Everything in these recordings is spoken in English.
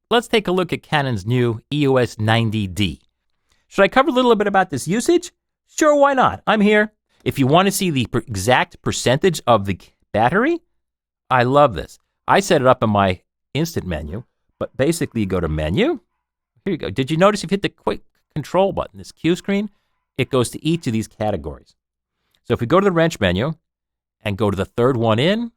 let's take a look at Canon's new EOS 90D. Should I cover a little bit about this usage? Sure, why not? I'm here. If you want to see the exact percentage of the battery, I love this. I set it up in my instant menu, but basically you go to menu. Here you go. Did you notice if you hit the quick control button, this Q screen, it goes to each of these categories. So if we go to the wrench menu and go to the third one in,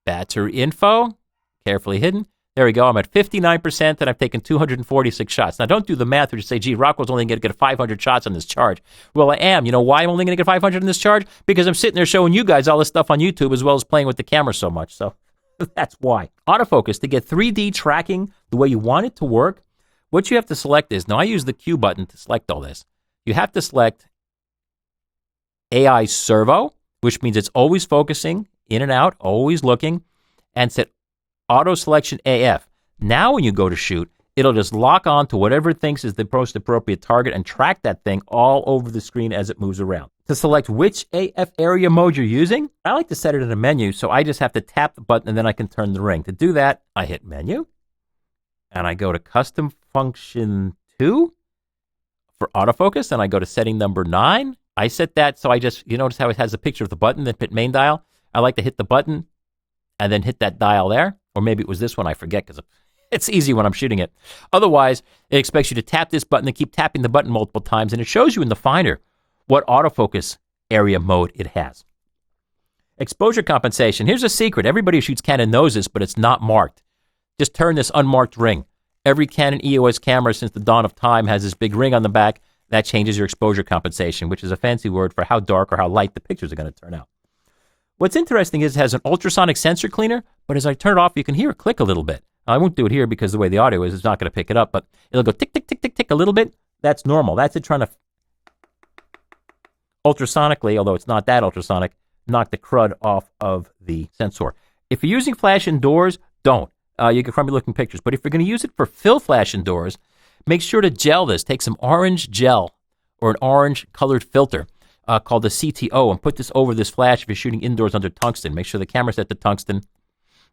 battery info, carefully hidden. There we go. I'm at 59% and I've taken 246 shots. Now, don't do the math or just say, gee, Rockwell's only going to get 500 shots on this charge. Well, I am. You know why I'm only going to get 500 on this charge? Because I'm sitting there showing you guys all this stuff on YouTube as well as playing with the camera so much. So that's why. Autofocus, to get 3D tracking the way you want it to work, what you have to select is, now I use the Q button to select all this. You have to select AI Servo, which means it's always focusing in and out, always looking, and set Auto Selection AF. Now when you go to shoot, it'll just lock on to whatever it thinks is the most appropriate target and track that thing all over the screen as it moves around. To select which AF area mode you're using, I like to set it in a menu, so I just have to tap the button and then I can turn the ring. To do that, I hit Menu, and I go to Custom Function 2 for autofocus, and I go to setting number 9. I set that so you notice how it has a picture of the button, then hit main dial. I like to hit the button and then hit that dial there. Or maybe it was this one, I forget, because it's easy when I'm shooting it. Otherwise, it expects you to tap this button and keep tapping the button multiple times, and it shows you in the Finder what autofocus area mode it has. Exposure compensation. Here's a secret. Everybody who shoots Canon knows this, but it's not marked. Just turn this unmarked ring. Every Canon EOS camera since the dawn of time has this big ring on the back. That changes your exposure compensation, which is a fancy word for how dark or how light the pictures are going to turn out. What's interesting is it has an ultrasonic sensor cleaner, but as I turn it off, you can hear it click a little bit. I won't do it here because the way the audio is, it's not going to pick it up, but it'll go tick, tick, tick, tick, tick a little bit. That's normal. That's it trying to ultrasonically, although it's not that ultrasonic, knock the crud off of the sensor. If you're using flash indoors, don't. You can crummy looking pictures. But if you're going to use it for fill flash indoors, make sure to gel this. Take some orange gel or an orange colored filter called the CTO and put this over this flash if you're shooting indoors under tungsten. Make sure the camera's set to tungsten.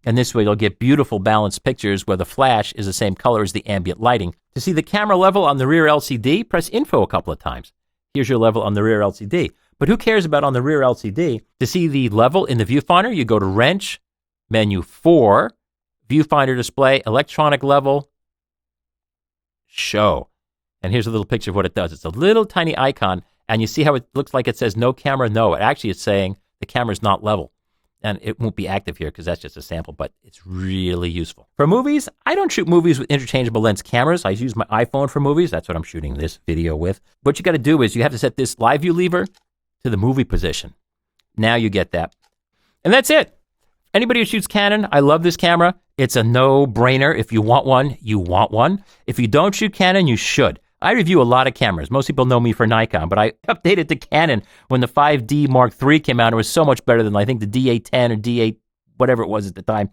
And this way you'll get beautiful balanced pictures where the flash is the same color as the ambient lighting. To see the camera level on the rear LCD, press info a couple of times. Here's your level on the rear LCD. But who cares about on the rear LCD? To see the level in the viewfinder, you go to Wrench, Menu 4, Viewfinder Display, Electronic Level, Show. And here's a little picture of what it does. It's a little tiny icon, and you see how it looks like it says no camera, no. It actually is saying the camera's not level. And it won't be active here because that's just a sample, but it's really useful. For movies, I don't shoot movies with interchangeable lens cameras. I use my iPhone for movies. That's what I'm shooting this video with. What you got to do is you have to set this live view lever to the movie position. Now you get that. And that's it. Anybody who shoots Canon, I love this camera. It's a no-brainer. If you want one, you want one. If you don't shoot Canon, you should. I review a lot of cameras. Most people know me for Nikon, but I updated to Canon when the 5D Mark III came out. It was so much better than I think the D810 or D8, whatever it was at the time.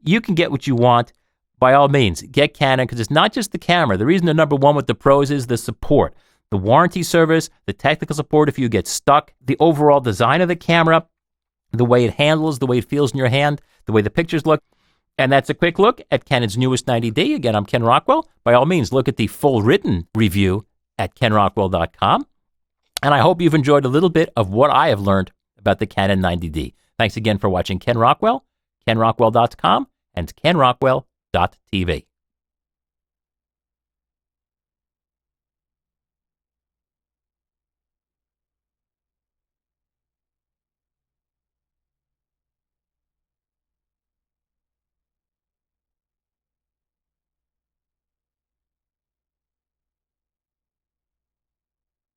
You can get what you want. By all means, get Canon because it's not just the camera. The reason they're number one with the pros is the support, the warranty service, the technical support if you get stuck, the overall design of the camera, the way it handles, the way it feels in your hand, the way the pictures look. And that's a quick look at Canon's newest 90D. Again, I'm Ken Rockwell. By all means, look at the full written review at kenrockwell.com. And I hope you've enjoyed a little bit of what I have learned about the Canon 90D. Thanks again for watching Ken Rockwell, kenrockwell.com, and kenrockwell.tv.